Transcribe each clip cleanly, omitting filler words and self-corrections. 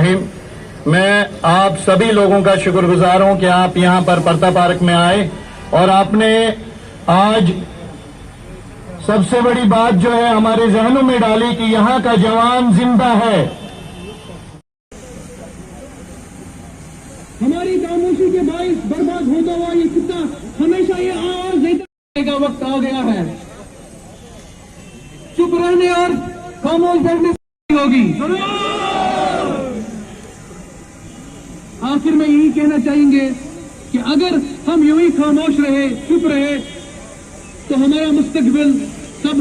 रहीम। मैं आप सभी लोगों का शुक्रगुजार हूं कि आप यहां पर परता पार्क में आए और आपने आज सबसे बड़ी बात जो है हमारे जहनों में डाली कि यहां का जवान जिंदा है। हमारी खामोशी के बाइस बर्बाद होता हुआ ये कितना हमेशा ये आवाज देने का वक्त आ गया है। चुप रहने और खामोश बैठने से होगी। आखिर में यही कहना चाहेंगे कि अगर हम यूं ही खामोश रहे, चुप रहे, तो हमारा मुस्तकबिल सब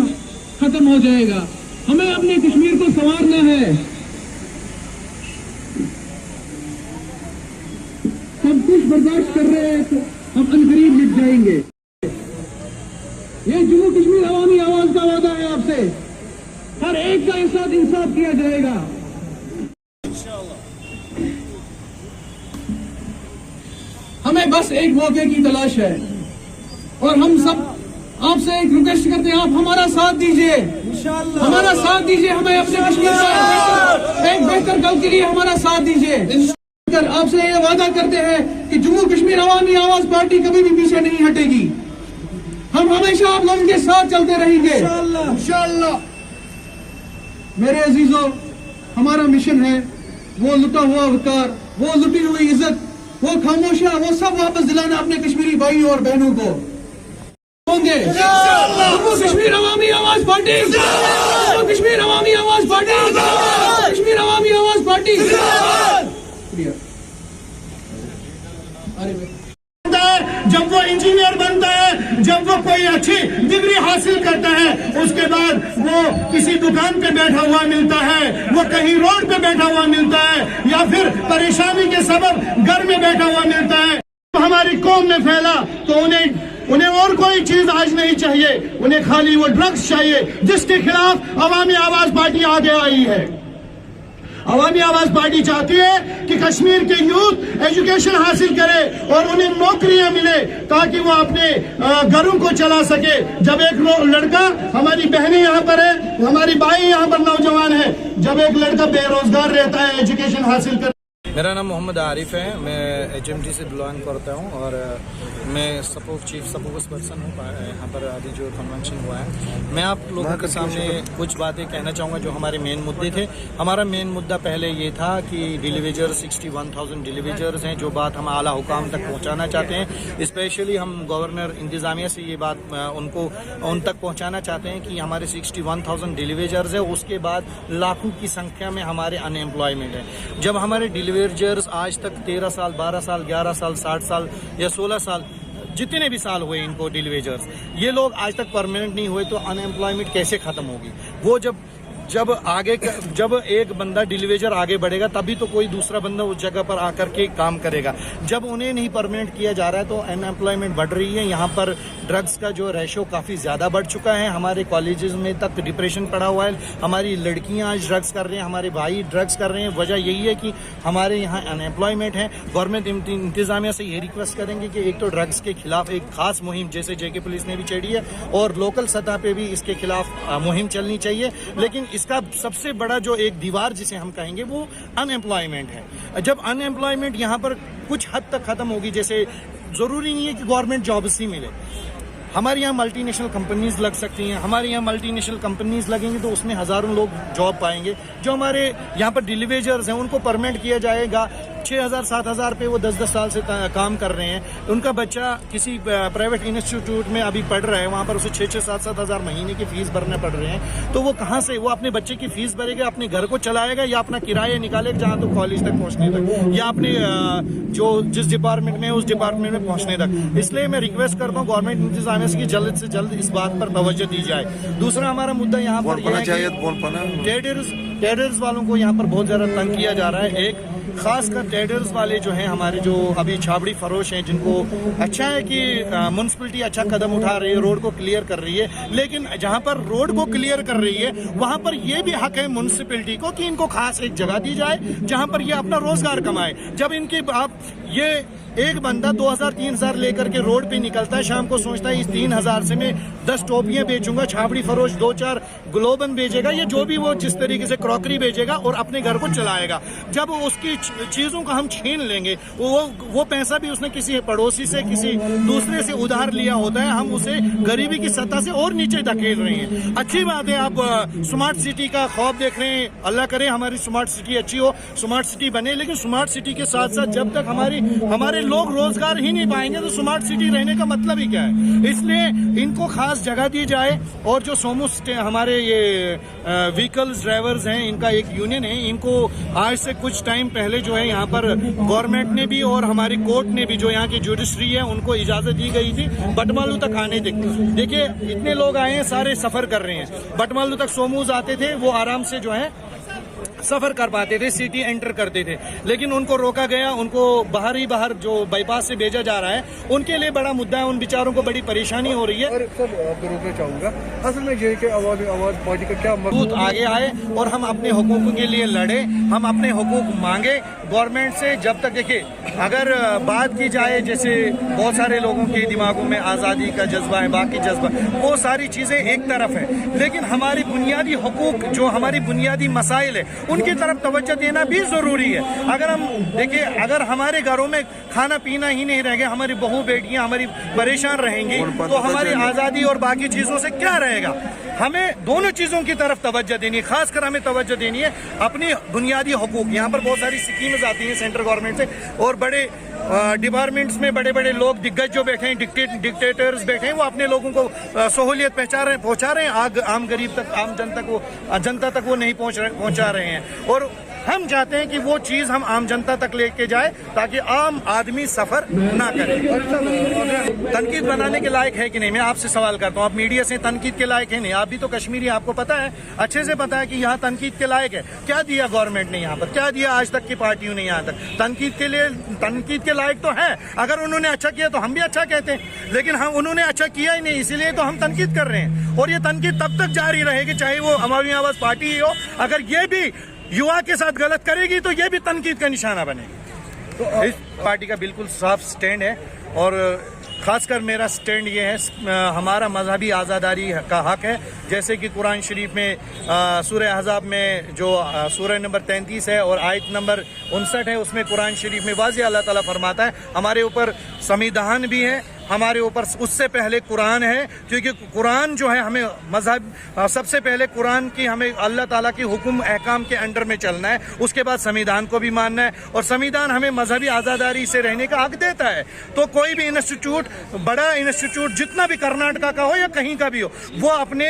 खत्म हो जाएगा। हमें अपने कश्मीर को संवारना है। सब कुछ बर्दाश्त कर रहे हैं तो हम अनकरीब मिट जाएंगे। ये जम्मू कश्मीर अवामी आवाज का वादा है आपसे, हर एक का एक साथ इंसाफ किया जाएगा। हमें बस एक मौके की तलाश है और हम सब आपसे एक रिक्वेस्ट करते हैं, आप हमारा साथ दीजिए, हमारा साथ दीजिए। हमें अपने कश्मीर का एक बेहतर कल के लिए हमारा साथ दीजिए। आपसे ये वादा करते हैं कि जम्मू कश्मीर अवामी आवाज पार्टी कभी भी पीछे नहीं हटेगी। हम हमेशा आप लोगों के साथ चलते रहेंगे इंशाअल्लाह। मेरे अजीजों, हमारा मिशन है वो लुटा हुआ वकार, वो लुटी हुई इज्जत, वो खामोशियां, वो सब वापस दिलाना अपने कश्मीरी भाई और बहनों को होंगे। जम्मू कश्मीर अवामी आवाज पार्टी, जम्मू कश्मीर अवामी आवाज पार्टी, कश्मीर अवामी आवाज पार्टी। जब वो इंजीनियर बनता है, जब वो कोई अच्छी डिग्री हासिल करता है, उसके बाद वो किसी दुकान पे बैठा हुआ मिलता है, वो कहीं रोड पे बैठा हुआ मिलता है, या फिर परेशानी के सबब घर में बैठा हुआ मिलता है। तो हमारी कौम में फैला तो उन्हें और कोई चीज आज नहीं चाहिए, उन्हें खाली वो ड्रग्स चाहिए, जिसके खिलाफ अवामी आवाज पार्टी आगे आई है। अवामी आवाज पार्टी चाहती है कि कश्मीर के यूथ एजुकेशन हासिल करे और उन्हें नौकरियां मिले ताकि वो अपने घरों को चला सके। जब एक लड़का, हमारी बहनें यहाँ पर है, हमारी भाई यहाँ पर नौजवान है, जब एक लड़का बेरोजगार रहता है एजुकेशन हासिल कर। मेरा नाम मोहम्मद आरिफ है, मैं HMT से बिलोंग करता हूँ और मैं चीफ स्पोक्स पर्सन हूँ यहाँ पर। अभी जो कन्वेंशन हुआ है, मैं आप लोगों के सामने कुछ बातें कहना चाहूँगा जो हमारे मेन मुद्दे थे। हमारा मेन मुद्दा पहले ये था कि डिलीवेजर 61,000 डिलीवेजर्स हैं, जो बात हम आला हुकाम तक पहुँचाना चाहते हैं। स्पेशली हम गवर्नर इंतज़ामिया से ये बात उन तक पहुँचाना चाहते हैं कि हमारे 61,000 डिलीवेजर्स है, उसके बाद लाखों की संख्या में हमारे अनएम्प्लॉयमेंट है। जब हमारे डिलीवेजर्स आज तक 13 साल, 12 साल, 11 साल, 60 साल या 16 साल, जितने भी साल हुए इनको डिलीवेजर्स, ये लोग आज तक परमानेंट नहीं हुए, तो अनएम्प्लॉयमेंट कैसे खत्म होगी? वो जब एक बंदा डिलीवेजर आगे बढ़ेगा तभी तो कोई दूसरा बंदा उस जगह पर आकर के काम करेगा। जब उन्हें नहीं परमानेंट किया जा रहा है तो अनएम्प्लॉयमेंट बढ़ रही है। यहाँ पर ड्रग्स का जो रेशो काफ़ी ज़्यादा बढ़ चुका है। हमारे कॉलेजेस में तक डिप्रेशन पड़ा हुआ है। हमारी लड़कियाँ आज ड्रग्स कर रहे हैं, हमारे भाई ड्रग्स कर रहे हैं। वजह यही है कि हमारे यहाँ अनएम्प्लॉयमेंट है। गवर्नमेंट इंतजामिया से ये रिक्वेस्ट करेंगे कि एक तो ड्रग्स के खिलाफ एक खास मुहिम जैसे JK पुलिस ने भी छेड़ी है और लोकल सतह पे भी इसके खिलाफ मुहिम चलनी चाहिए। लेकिन इसका सबसे बड़ा जो एक दीवार जिसे हम कहेंगे वो अनएम्प्लॉयमेंट है। जब अनएम्प्लॉयमेंट यहाँ पर कुछ हद तक खत्म होगी, जैसे जरूरी नहीं है कि गवर्नमेंट जॉब्स ही मिले, हमारे यहाँ मल्टीनेशनल कंपनीज लग सकती हैं। हमारे यहाँ मल्टीनेशनल कंपनीज लगेंगे तो उसमें हजारों लोग जॉब पाएंगे। जो हमारे यहाँ पर डिलीवेजर्स हैं उनको परमानेंट किया जाएगा। 6,000 7,000 पे वो 10-10 साल से काम कर रहे हैं। उनका बच्चा किसी प्राइवेट इंस्टीट्यूट में अभी पढ़ रहा है, वहाँ पर उसे 6-6 7-7 हज़ार महीने की फीस भरने पड़ रहे हैं। तो वो कहाँ से वो अपने बच्चे की फीस भरेगा, अपने घर को चलाएगा या अपना किराया निकालेगा जहाँ तो कॉलेज तक पहुँचने तक, या अपने जो जिस डिपार्टमेंट में उस डिपार्टमेंट में पहुँचने तक। इसलिए मैं रिक्वेस्ट करता हूँ गवर्नमेंट इंतजामिया से कि जल्द से जल्द इस बात पर तवज्जो दी जाए। दूसरा हमारा मुद्दा यहाँ पर टेररिस्ट वालों को यहाँ पर बहुत ज्यादा तंग किया जा रहा है। एक खासकर ट्रेडर्स वाले जो हैं हमारे, जो अभी छाबड़ी फरोश हैं, जिनको अच्छा है कि म्युनिसिपैलिटी अच्छा कदम उठा रही है, रोड को क्लियर कर रही है, लेकिन जहां पर रोड को क्लियर कर रही है वहां पर यह भी हक है म्युनिसिपैलिटी को कि इनको खास एक जगह दी जाए जहां पर ये अपना रोजगार कमाए। जब इनकी आप ये एक बंदा 2000-3000 लेकर के रोड पे निकलता है, शाम को सोचता है इस 3000 से मैं 10 टोपियां बेचूंगा, छाबड़ी फरोश 2-4 ग्लोबन बेचेगा, ये जो भी वो जिस तरीके से क्रॉकरी बेचेगा और अपने घर को चलाएगा। जब उसकी चीजों को हम छीन लेंगे, वो पैसा भी उसने किसी पड़ोसी से, किसी दूसरे से उधार लिया होता है, हम उसे गरीबी की सतह से और नीचे धकेल रहे हैं। अच्छी बात है आप स्मार्ट सिटी का ख्वाब देख रहे हैं, अल्लाह करे हमारी स्मार्ट सिटी अच्छी हो, स्मार्ट सिटी बने, लेकिन स्मार्ट सिटी के साथ साथ जब तक हमारे लोग रोजगार ही नहीं पाएंगे तो स्मार्ट सिटी रहने का मतलब ही क्या है। इसलिए इनको खास जगह दी जाए। और जो सोमो हमारे ये व्हीकल्स ड्राइवर्स हैं, इनका एक यूनियन है, इनको आज से कुछ टाइम पहले जो है यहाँ पर गवर्नमेंट ने भी और हमारी कोर्ट ने भी, जो यहाँ की जुडिशरी है, उनको इजाजत दी गई थी बटमालू तक आने तक। देखिए इतने लोग आए हैं, सारे सफर कर रहे हैं। बटमालू तक सोमोज आते थे, वो आराम से जो है सफर कर पाते थे, सिटी एंटर करते थे, लेकिन उनको रोका गया, उनको बाहर जो बाईपास से भेजा जा रहा है, उनके लिए बड़ा मुद्दा है, उन बेचारों को बड़ी परेशानी हो रही है। और सब आपको रोकना चाहूंगा, असल में ये कि आवाज पार्टी का क्या मजबूत आगे आए और हम अपने हुकूक के लिए लड़े, हम अपने हुकूक मांगे गवर्नमेंट से। जब तक देखिए अगर बात की जाए, जैसे बहुत सारे लोगों के दिमागों में आज़ादी का जज्बा है, बाकी जज्बा, वो सारी चीज़ें एक तरफ है, लेकिन हमारी बुनियादी हुकूक, जो हमारी बुनियादी मसाइल है, उनकी तरफ तवज्जो देना भी ज़रूरी है। अगर हम देखिए, अगर हमारे घरों में खाना पीना ही नहीं रहेगा, हमारी बहू बेटियां हमारी परेशान रहेंगी, तो हमारी आज़ादी और बाकी चीज़ों से क्या रहेगा। हमें दोनों चीज़ों की तरफ तवज्जो देनी है, खासकर हमें तवज्जो देनी है अपनी बुनियादी हुकूक। यहाँ पर बहुत सारी स्कीम्स आती हैं सेंट्रल गवर्नमेंट से, और बड़े डिपार्टमेंट्स में बड़े बड़े लोग, दिग्गज जो बैठे हैं, डिक्टेटर्स बैठे हैं, वो अपने लोगों को सहूलियत पहुंचा रहे हैं, आम गरीब तक, आम जनता तक वो नहीं पहुंचा रहे हैं। और हम चाहते हैं कि वो चीज़ हम आम जनता तक लेके जाए ताकि आम आदमी सफर ना करे। तनकीद बनाने के लायक है कि नहीं, मैं आपसे सवाल करता हूँ, आप मीडिया से तनकीद के लायक है नहीं? आप भी तो कश्मीरी, आपको पता है, अच्छे से पता है कि यहाँ तनकीद के लायक है। क्या दिया गवर्नमेंट ने यहाँ पर, क्या दिया आज तक की पार्टियों ने यहाँ तक? तनकीद के लायक तो है। अगर उन्होंने अच्छा किया तो हम भी अच्छा कहते हैं, लेकिन हम उन्होंने अच्छा किया ही नहीं, इसीलिए तो हम तनकीद कर रहे हैं। और ये तनकीद तब तक जारी रहेगी चाहे वो अवामी आवाज पार्टी ही हो। अगर ये भी युवा के साथ गलत करेगी तो ये भी तनकीद का निशाना बनेगी। तो इस पार्टी का बिल्कुल साफ स्टैंड है, और खासकर मेरा स्टैंड ये है, हमारा मजहबी आज़ादारी का हक है। जैसे कि कुरान शरीफ में सूरह अहज़ाब में जो सूरह नंबर 33 है और आयत नंबर 59 है, उसमें कुरान शरीफ में वाज़ेह अल्लाह ताला फरमाता है हमारे ऊपर संविधान भी है, हमारे ऊपर उससे पहले कुरान है, क्योंकि कुरान जो है हमें मजहब, सबसे पहले कुरान की हमें अल्लाह ताला की हुक्म अहकाम के अंडर में चलना है, उसके बाद संविधान को भी मानना है, और संविधान हमें मजहबी आज़ादारी से रहने का हक देता है। तो कोई भी इंस्टीट्यूट, बड़ा इंस्टीट्यूट जितना भी कर्नाटका का हो या कहीं का भी हो, वो अपने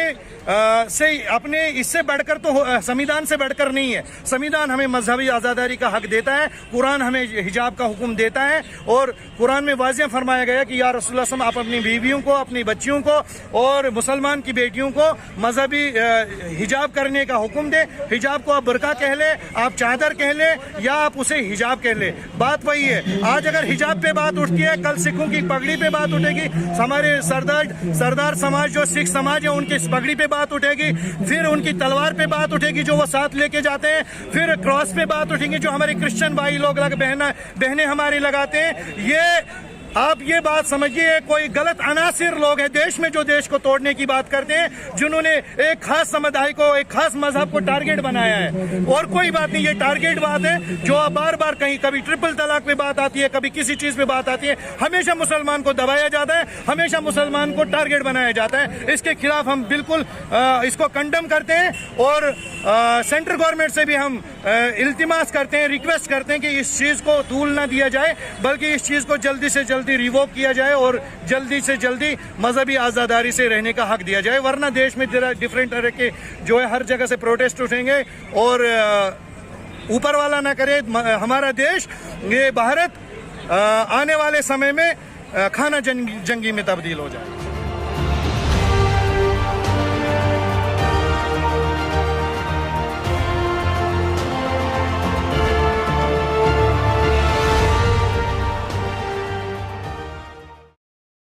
इससे बढ़कर तो संविधान से बढ़कर नहीं है। संविधान हमें मजहबी आज़ादारी का हक देता है, कुरान हमें हिजाब का हुक्म देता है, और कुरान में वाज़ेह फरमाया गया कि या रसूलुल्लाह सल्लल्लाहु अलैहि वसल्लम, आप अपनी बीवियों को, अपनी बच्चियों को और मुसलमान की बेटियों को मजहबी हिजाब करने का हुक्म दे। हिजाब को आप बुर्का कह ले, आप चादर कह ले, या आप उसे हिजाब कह ले, बात वही है। आज अगर हिजाब पे बात उठती है, कल सिखों की पगड़ी पे बात उठेगी, हमारे सरदार समाज जो सिख समाज है उनकी पगड़ी पे बात उठेगी, फिर उनकी तलवार पे बात उठेगी जो वो साथ लेके जाते हैं, फिर क्रॉस पे बात उठेंगी जो हमारे क्रिश्चियन भाई लोग बहनें हमारी लगाते हैं। ये आप ये बात समझिए, कोई गलत अनासिर लोग हैं देश में जो देश को तोड़ने की बात करते हैं, जिन्होंने एक खास समुदाय को, एक खास मजहब को टारगेट बनाया है। और कोई बात नहीं, ये टारगेट बात है जो बार बार कहीं, कभी ट्रिपल तलाक पे बात आती है, कभी किसी चीज पे बात आती है, हमेशा मुसलमान को दबाया जाता है, हमेशा मुसलमान को टारगेट बनाया जाता है। इसके खिलाफ हम बिल्कुल इसको कंडम करते हैं, और सेंट्रल गवर्नमेंट से भी हम इल्तिमास करते हैं, रिक्वेस्ट करते हैं कि इस चीज को तूल न दिया जाए, बल्कि इस चीज को जल्दी से जल्दी रिवोक किया जाए और जल्दी से जल्दी मजहबी आज़ादारी से रहने का हक दिया जाए। वरना देश में डिफरेंट तरह के जो है हर जगह से प्रोटेस्ट उठेंगे, और ऊपर वाला ना करे हमारा देश, ये भारत आने वाले समय में खाना जंगी में तब्दील हो जाए।